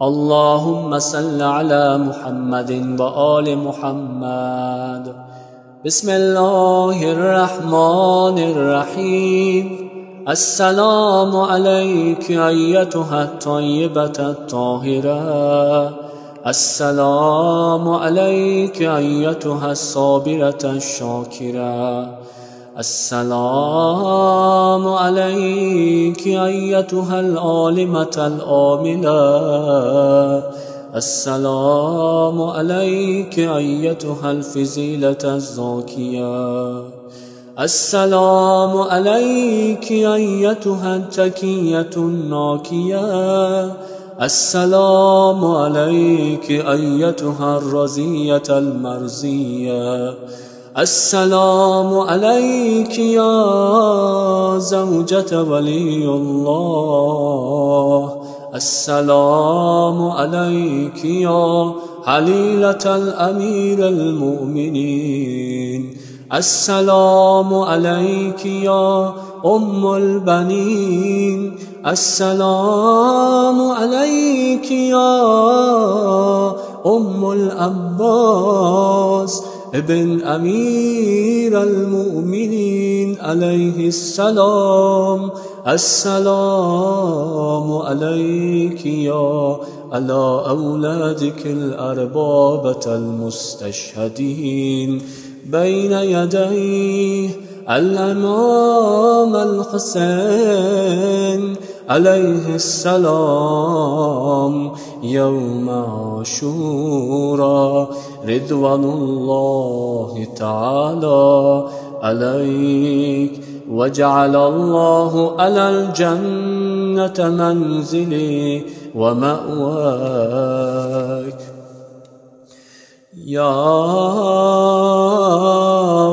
اللهم صل على محمد وآل محمد. بسم الله الرحمن الرحيم. السلام عليك أيتها الطيبة الطاهرة، السلام عليك أيتها الصابرة الشاكرة، السلام عليك أيتها العالمة العاملة، السلام عليك أيتها الفضيلة الزاكية، السلام عليك أيتها التقية الناكية، السلام عليك أيتها الرزية المرزية، السلام عليك يا زوجة ولي الله، السلام عليك يا حليلة الأمير المؤمنين، السلام عليك يا أم البنين، السلام عليك يا أم العباس ابن أمير المؤمنين عليه السلام، السلام عليك يا على أولادك الأربابة المستشهدين بين يديه الإمام الحسين عليه السلام يوم عاشوراء رضوان الله تعالى عليك. وجعل الله على الجنة منزلي ومأواك. يا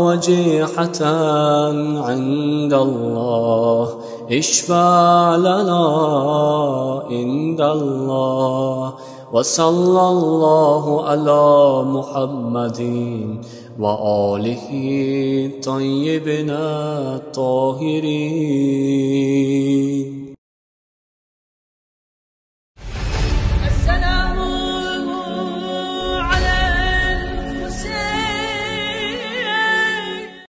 وجيحة عند الله اشفع لنا عند الله. وصلى الله على محمد وآله الطيبين الطاهرين.